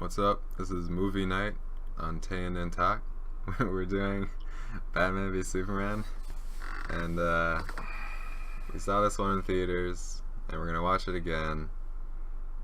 What's up? This is movie night on Tay and Talk. We're doing Batman v Superman, and we saw this one in theaters, and we're gonna watch it again.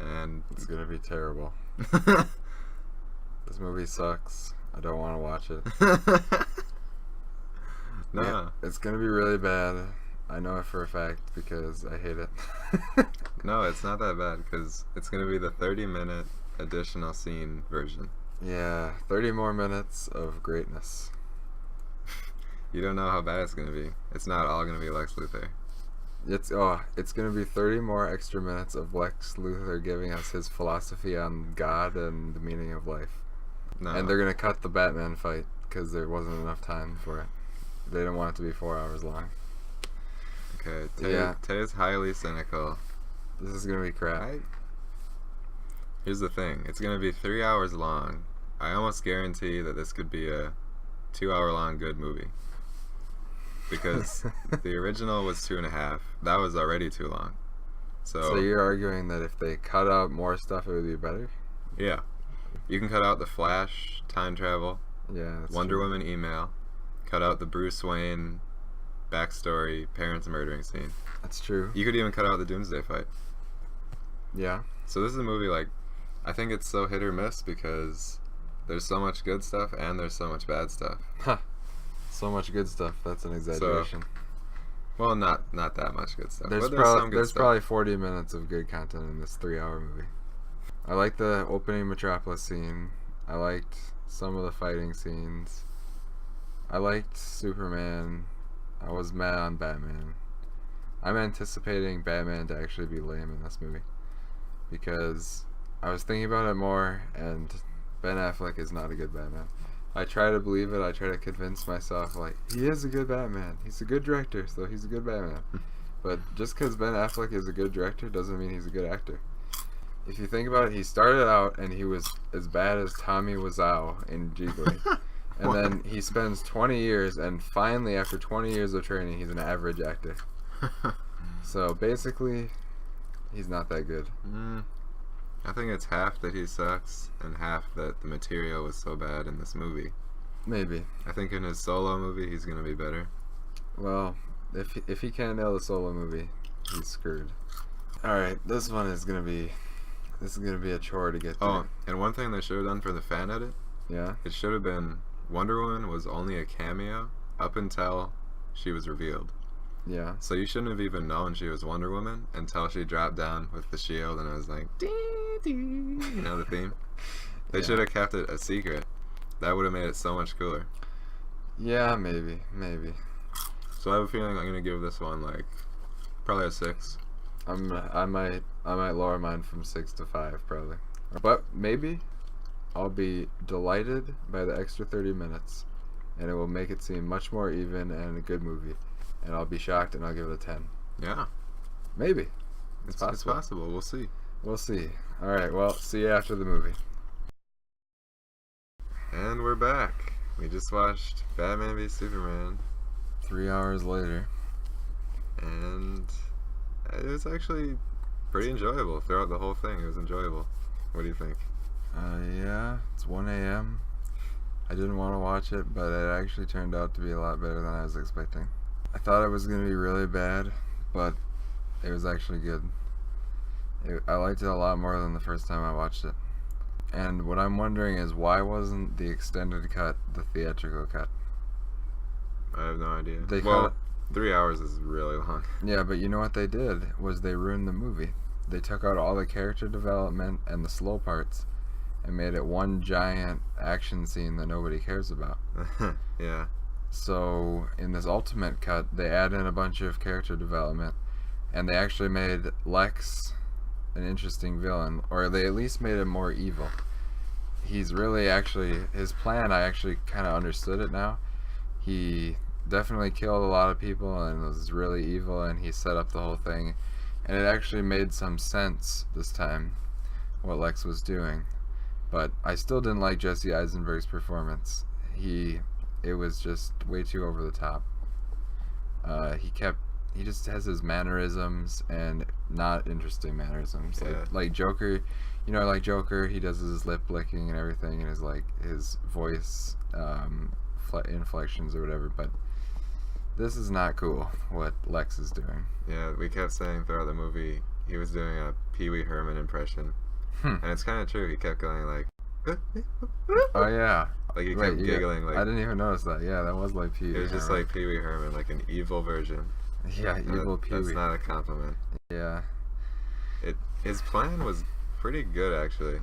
And It's gonna be terrible. This movie sucks. I don't want to watch it. no, Yeah, it's gonna be really bad. I know it for a fact because I hate it. no, it's not that bad because it's gonna be the 30-minute additional scene version. Yeah, 30 more minutes of greatness. You don't know how bad it's gonna be. It's not all gonna be Lex Luthor. It's gonna be 30 more extra minutes of Lex Luthor giving us his philosophy on God and the meaning of life. No, And they're gonna cut the Batman fight because there wasn't enough time for it. They didn't want it to be 4 hours long. okay. Yeah. Tay's highly cynical. This is gonna be crap. Here's the thing. It's going to be 3 hours long. I almost guarantee that this could be a 2-hour long good movie. Because the original was 2.5. That was already too long. So you're arguing that if they cut out more stuff, it would be better? Yeah. You can cut out the Flash time travel, Yeah. That's Wonder true. Woman email, cut out the Bruce Wayne backstory, parents murdering scene. That's true. You could even cut out the Doomsday fight. Yeah. So this is a movie, like, I think it's so hit or miss because there's so much good stuff and there's so much bad stuff. So much good stuff. That's an exaggeration. Well, not that much good stuff. There's, but there's some good there's stuff. probably 40 minutes of good content in this 3-hour movie. I liked the opening Metropolis scene. I liked some of the fighting scenes. I liked Superman. I was mad on Batman. I'm anticipating Batman to actually be lame in this movie because I was thinking about it more, and Ben Affleck is not a good Batman. I try to believe it. I try to convince myself, like, he is a good Batman. He's a good director, so he's a good Batman. But just because Ben Affleck is a good director doesn't mean he's a good actor. If you think about it, he started out and he was as bad as Tommy Wiseau in Ghibli. And then he spends 20 years, and finally, after 20 years of training, he's an average actor. So basically, he's not that good. I think it's half that he sucks and half that the material was so bad in this movie. Maybe. I think in his solo movie he's gonna be better. Well, if he can't nail the solo movie, he's screwed. All right, this is gonna be a chore to get through. Oh, and one thing they should have done for the fan edit, Yeah. it should have been Wonder Woman was only a cameo up until she was revealed. Yeah. So you shouldn't have even known she was Wonder Woman until she dropped down with the shield and it was like, dee, dee, you know the theme? They Yeah. should have kept it a secret. That would have made it so much cooler. Yeah, maybe. So I have a feeling I'm gonna give this one like probably a 6. I might lower mine from 6 to 5 probably, but maybe I'll be delighted by the extra 30 minutes, and it will make it seem much more even and a good movie. And I'll be shocked, and I'll give it a 10. Yeah, Maybe. it's possible. It's possible. We'll see. We'll see. All right. Well, see you after the movie. And we're back. We just watched Batman v Superman, 3 hours later. and it was actually pretty enjoyable throughout the whole thing. It was enjoyable. What do you think? Yeah. It's 1 a.m. I didn't want to watch it, but it actually turned out to be a lot better than I was expecting. I thought it was going to be really bad, but it was actually good. I liked it a lot more than the first time I watched it. And what I'm wondering is, why wasn't the extended cut the theatrical cut? I have no idea. They Well, cut 3 hours is really long. Yeah, but you know what they did was they ruined the movie. They took out all the character development and the slow parts and made it one giant action scene that nobody cares about. Yeah. So in this ultimate cut, they add in a bunch of character development, and they actually made Lex an interesting villain, or they at least made him more evil. He's really his plan, I actually kind of understood it now. He definitely killed a lot of people and was really evil, and he set up the whole thing, and it actually made some sense this time what Lex was doing. But I still didn't like Jesse Eisenberg's performance. It was just way too over the top. He just has his mannerisms and not interesting mannerisms. Yeah. Like Joker, You know, like Joker, he does his lip licking and everything, and his voice inflections or whatever. But this is not cool. What Lex is doing. Yeah, we kept saying throughout the movie he was doing a Pee Wee Herman impression, and it's kind of true. He kept going like, oh yeah, like he kept giggling. I Like didn't even notice that. Yeah, that was like Pee Wee. it was just like Pee Wee Herman, like an evil version. Yeah, evil Pee Wee. That's not a compliment. Yeah. His plan was pretty good actually.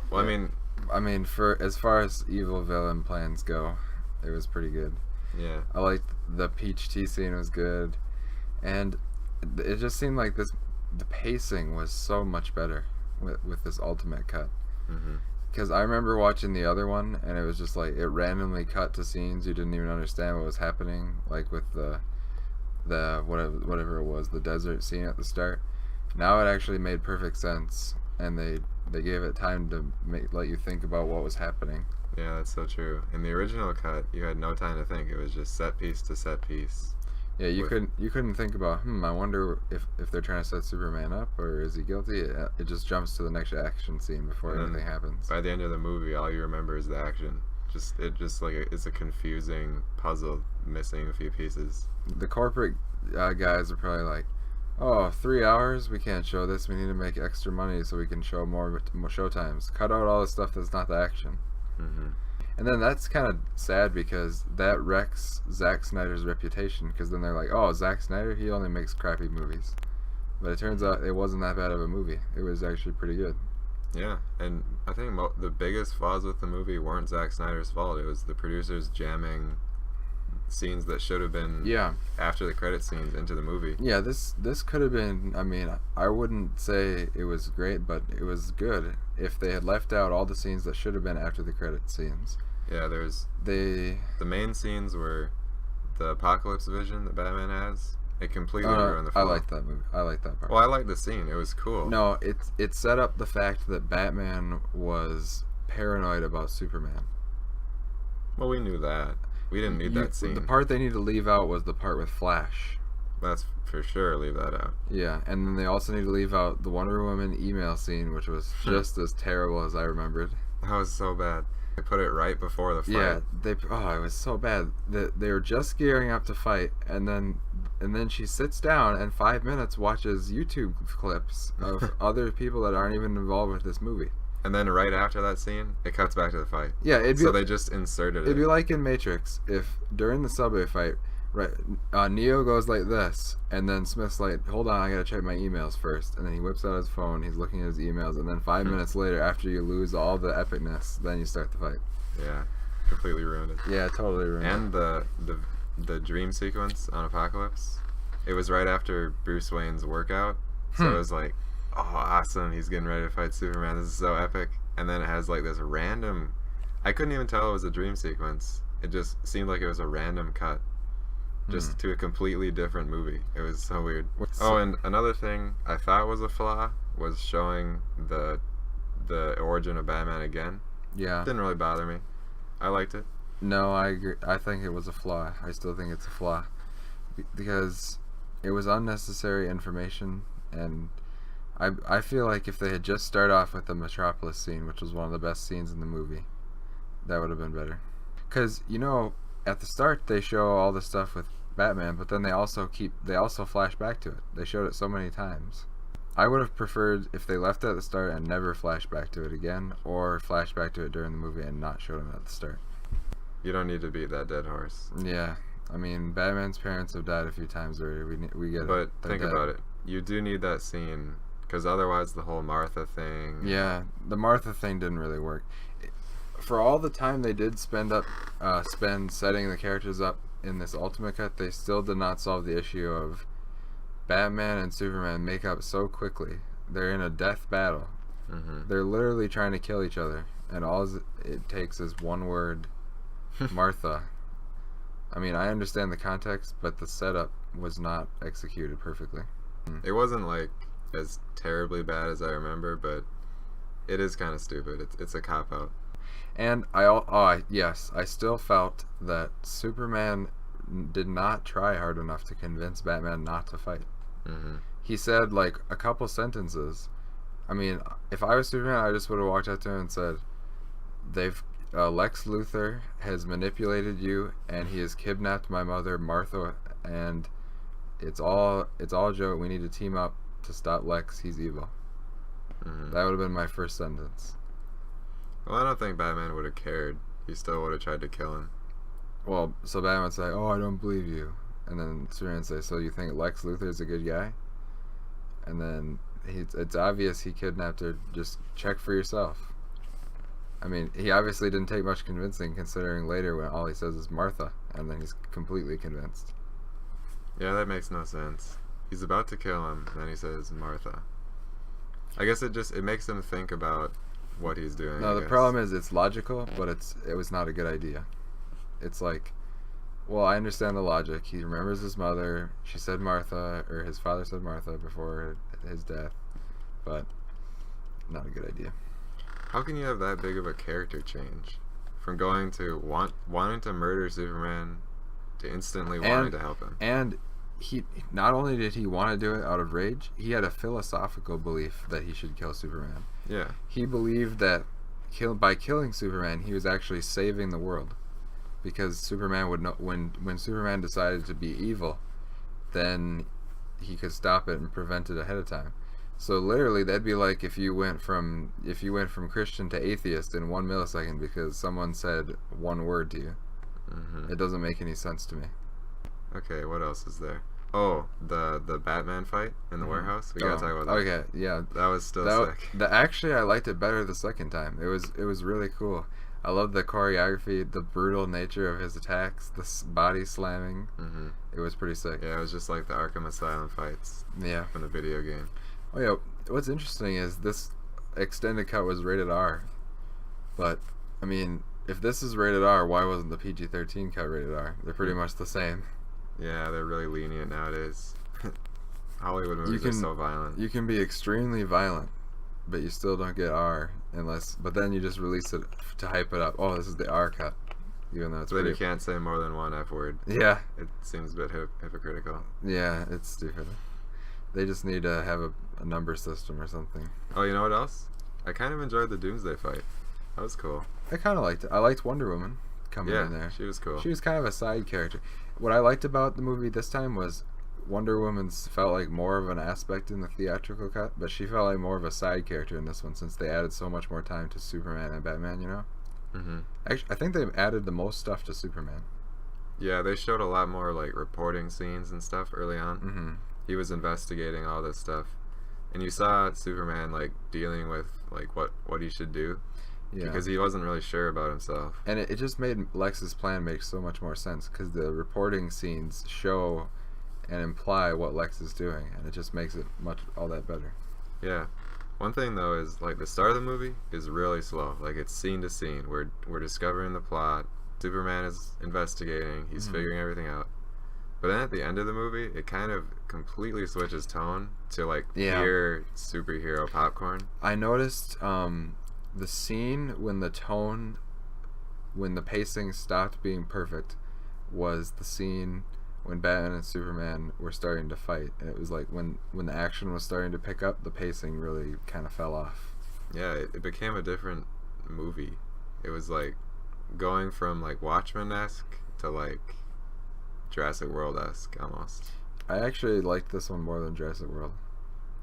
Well, yeah. I mean, for as far as evil villain plans go, it was pretty good. Yeah. I liked the peach tea scene was good, and it just seemed like the pacing was so much better with this ultimate cut. Because I remember watching the other one, and it was just like it randomly cut to scenes you didn't even understand what was happening, like with the whatever it was, the desert scene at the start. Now it actually made perfect sense, and they gave it time to let you think about what was happening. Yeah, that's so true. In the original cut, you had no time to think. It was just set piece to set piece. Yeah, you couldn't think about, I wonder if they're trying to set Superman up, or is he guilty? It just jumps to the next action scene before anything happens. By the end of the movie, all you remember is the action. It's a confusing puzzle missing a few pieces. The corporate guys are probably like, oh, 3 hours? We can't show this. We need to make extra money so we can show more show times. Cut out all the stuff that's not the action. And then that's kind of sad because that wrecks Zack Snyder's reputation, because then they're like, oh, Zack Snyder, he only makes crappy movies. But it turns out it wasn't that bad of a movie. It was actually pretty good. Yeah, and I think the biggest flaws with the movie weren't Zack Snyder's fault. It was the producers jamming scenes that should have been after the credit scenes into the movie. Yeah, this could have been, I mean, I wouldn't say it was great, but it was good if they had left out all the scenes that should have been after the credit scenes. Yeah, the main scenes were the apocalypse vision that Batman has. It completely ruined the film. I like that movie. I like that part. Well, I like the scene. It was cool. No, it set up the fact that Batman was paranoid about Superman. Well, we knew that. We didn't need that scene. The part they need to leave out was the part with Flash. That's for sure. Leave that out. Yeah, and then they also need to leave out the Wonder Woman email scene, which was just as terrible as I remembered. That was so bad. They put it right before the fight. Yeah, it was so bad. They were just gearing up to fight, and then she sits down and 5 minutes watches YouTube clips of other people that aren't even involved with this movie. And then right after that scene, it cuts back to the fight. Yeah, so they just inserted it. It'd be like in Matrix if during the subway fight, right, Neo goes like this, and then Smith's like, hold on, I gotta check my emails first, and then he whips out his phone, he's looking at his emails, and then 5 minutes later, after you lose all the epicness, then you start the fight. Yeah, completely ruined it. Yeah, totally ruined it. And the dream sequence on Apocalypse, it was right after Bruce Wayne's workout, so it was like, oh, awesome, he's getting ready to fight Superman, this is so epic. And then it has like this random, I couldn't even tell it was a dream sequence. It just seemed like it was a random cut just to a completely different movie. It was so weird. Oh, and another thing I thought was a flaw was showing the origin of Batman again. Yeah. It didn't really bother me. I liked it. No, I agree. I think it was a flaw. I still think it's a flaw because it was unnecessary information, and I feel like if they had just started off with the Metropolis scene, which was one of the best scenes in the movie, that would have been better. Because, you know, at the start they show all the stuff with Batman, but then they also flash back to it. They showed it so many times. I would have preferred if they left it at the start and never flashed back to it again, or flashed back to it during the movie and not showed him at the start. You don't need to beat that dead horse. Yeah. I mean, Batman's parents have died a few times already. We get it. But think about it. You do need that scene, because otherwise the whole Martha thing... Yeah, the Martha thing didn't really work. For all the time they did spend setting the characters up in this Ultimate Cut, they still did not solve the issue of Batman and Superman make up so quickly. They're in a death battle. They're literally trying to kill each other, and all it takes is one word, Martha. I mean, I understand the context, but the setup was not executed perfectly. It wasn't like as terribly bad as I remember, but it is kind of stupid. It's a cop-out. And I still felt that Superman did not try hard enough to convince Batman not to fight. He said like a couple sentences, I mean, if I was Superman, I just would have walked out to him and said, "They've Lex Luthor has manipulated you, and he has kidnapped my mother, Martha, and it's all a joke. We need to team up to stop Lex. He's evil." Mm-hmm. That would have been my first sentence. Well, I don't think Batman would have cared. He still would have tried to kill him. Well, so Batman would say, "Oh, I don't believe you," and then Superman would say, "So you think Lex Luthor is a good guy?" And then it's obvious he kidnapped her. Just check for yourself. I mean, he obviously didn't take much convincing, considering later when all he says is Martha, and then he's completely convinced. Yeah, that makes no sense. He's about to kill him, then he says Martha. I guess it makes him think about what he's doing. No, the problem is it's logical, but it was not a good idea. It's like, well, I understand the logic. He remembers his mother. She said Martha, or his father said Martha before his death, but not a good idea. How can you have that big of a character change? From going to wanting to murder Superman to instantly wanting to help him. And he not only did he want to do it out of rage, he had a philosophical belief that he should kill Superman. Yeah. He believed that by killing Superman, he was actually saving the world, because Superman would know when Superman decided to be evil, then he could stop it and prevent it ahead of time. So literally, that'd be like if you went from Christian to atheist in 1 millisecond because someone said one word to you. Mm-hmm. It doesn't make any sense to me. Okay, what else is there? Oh, the Batman fight in the warehouse. We gotta talk about that. Okay, yeah, That was still sick. Actually, I liked it better the second time. It was really cool. I love the choreography, the brutal nature of his attacks, the body slamming. Mm-hmm. It was pretty sick. Yeah, it was just like the Arkham Asylum fights. Yeah. From the video game. Oh yeah. What's interesting is this extended cut was rated R, but I mean, if this is rated R, why wasn't the PG-13 cut rated R? They're pretty much the same. Yeah, they're really lenient nowadays. Hollywood movies are so violent. You can be extremely violent, but you still don't get R but then you just release it to hype it up. Oh, this is the R cut, even though it's so then you can't say more than one F word. Yeah. It seems a bit hypocritical. Yeah, it's stupid. They just need to have a number system or something. Oh, you know what else? I kind of enjoyed the Doomsday fight. That was cool. I kind of liked it. I liked Wonder Woman coming in there. She was cool. She was kind of a side character. What I liked about the movie this time was Wonder Woman's felt like more of an aspect in the theatrical cut, but she felt like more of a side character in this one since they added so much more time to Superman and Batman, you know? Mm-hmm. Actually, I think they've added the most stuff to Superman. Yeah, they showed a lot more like reporting scenes and stuff early on. Mm-hmm. He was investigating all this stuff, and you saw Superman like dealing with like what he should do. Yeah. Because he wasn't really sure about himself. And it just made Lex's plan make so much more sense because the reporting scenes show and imply what Lex is doing, and it just makes it all that better. Yeah. One thing though is like the start of the movie is really slow. Like it's scene to scene. We're discovering the plot. Superman is investigating. He's figuring everything out. But then at the end of the movie, it kind of completely switches tone to like pure superhero popcorn. I noticed the scene when the pacing stopped being perfect was the scene when Batman and Superman were starting to fight. And it was like when the action was starting to pick up, the pacing really kind of fell off. Yeah, it became a different movie. It was like going from like Watchmen-esque to like Jurassic World-esque almost. I actually liked this one more than Jurassic World.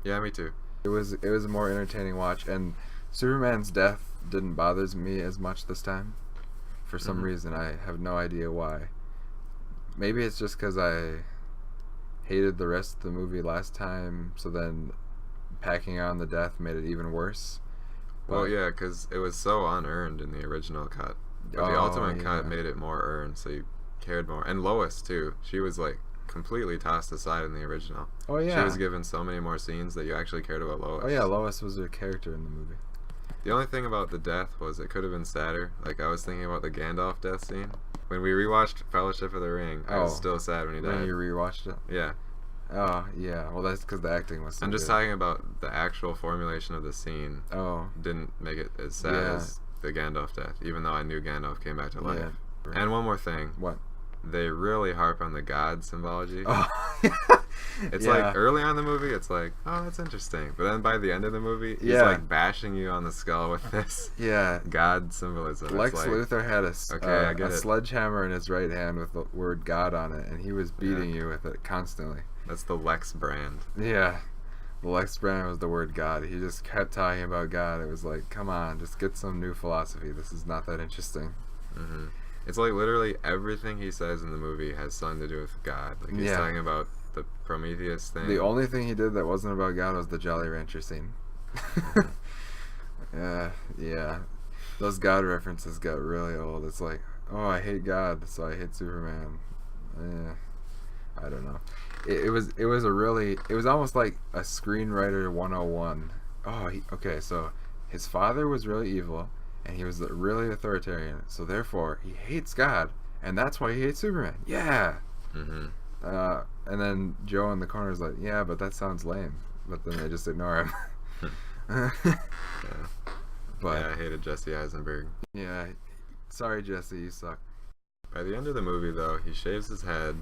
Yeah, me too. It was a more entertaining watch, and Superman's death didn't bother me as much this time. For some reason, I have no idea why. Maybe it's just because I hated the rest of the movie last time, so then packing on the death made it even worse. Well, yeah, because it was so unearned in the original cut. But the ultimate cut made it more earned, so you cared more. And Lois, too. She was, like, completely tossed aside in the original. Oh, yeah. She was given so many more scenes that you actually cared about Lois. Oh, yeah, Lois was a character in the movie. The only thing about the death was it could have been sadder. Like, I was thinking about the Gandalf death scene. When we rewatched Fellowship of the Ring, I was still sad when he died. When you rewatched it? Yeah. Oh, yeah. Well, that's because the acting was so I'm just good. talking about the actual formulation of the scene. Oh. Didn't make it as sad as the Gandalf death, even though I knew Gandalf came back to life. And one more thing. What? They really harp on the god symbology. Oh, It's Yeah. like early on in the movie, it's like, oh, that's interesting. But then by the end of the movie, he's Yeah. like bashing you on the skull with this Yeah. God symbolism. Lex It's like, Luthor had okay, I get a it. sledgehammer in his right hand with the word God on it, and he was beating Yeah. you with it constantly. That's the Lex brand. Yeah. The Lex brand was the word God. He just kept talking about God. It was like, come on, just get some new philosophy. This is not that interesting. Hmm. It's like literally everything he says in the movie has something to do with God. Like he's Yeah. talking about the Prometheus thing. The only thing he did that wasn't about God was the Jolly Rancher scene. Yeah. Those God references got really old. It's like, oh, I hate God, so I hate Superman. I don't know. It was almost like a screenwriter 101. Okay, so his father was really evil, and he was really authoritarian. So therefore, he hates God, and that's why he hates Superman. Yeah. Hmm. And then Joe in the corner is like, yeah, but that sounds lame. But then they just ignore him. Yeah. But Yeah, I hated Jesse Eisenberg. yeah, sorry Jesse, you suck. By the end of the movie, though, he shaves his head,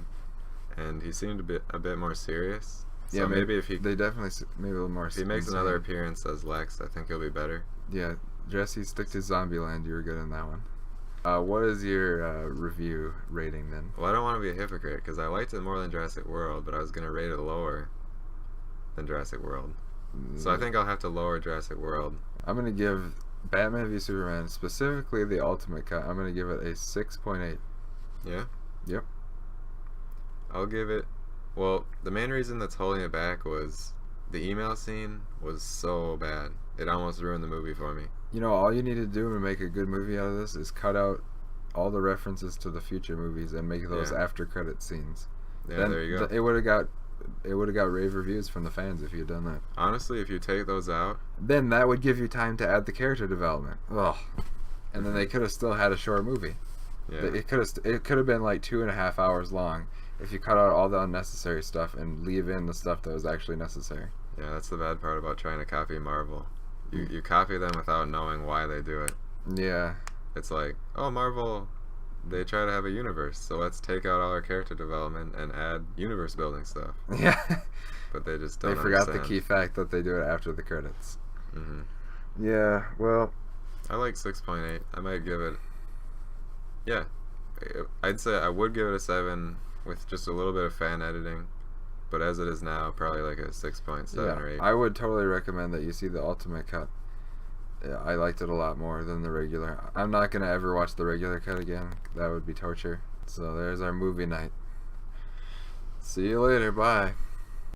and he seemed a bit more serious. So Yeah, maybe if they definitely maybe a little more. if he makes another appearance as Lex, I think he'll be better. Yeah, Jesse, stick to Zombieland. You were good in that one. What is your review rating then? Well, I don't want to be a hypocrite because I liked it more than Jurassic World, but I was gonna rate it lower than Jurassic World. So I think I'll have to lower Jurassic World. I'm gonna give Batman v Superman, specifically the Ultimate Cut, I'm gonna give it a 6.8. Yeah. Yep. I'll give it. Well, the main reason that's holding it back was the email scene was so bad. It almost ruined the movie for me. You know, all you need to do to make a good movie out of this is cut out all the references to the future movies and make those after credit scenes. Yeah, then there you go. It would have got rave reviews from the fans if you had done that. Honestly, if you take those out, Then that would give you time to add the character development. Ugh. And then they could have still had a short movie. yeah, It could have been like 2.5 hours long if you cut out all the unnecessary stuff and leave in the stuff that was actually necessary. yeah, that's the bad part about trying to copy Marvel. You copy them without knowing why they do it. Yeah. It's like, oh, Marvel, they try to have a universe, so let's take out all our character development and add universe building stuff. Yeah. But they just They don't forgot understand. the key fact that they do it after the credits. Hmm. Yeah, well, I like 6.8. I might give it. Yeah, I'd say I would give it a 7 with just a little bit of fan editing, but as it is now, probably like a 6.7 yeah, or 8. I would totally recommend that you see the Ultimate Cut. Yeah, I liked it a lot more than the regular. I'm not going to ever watch the regular cut again. That would be torture. So there's our movie night. See you later. Bye.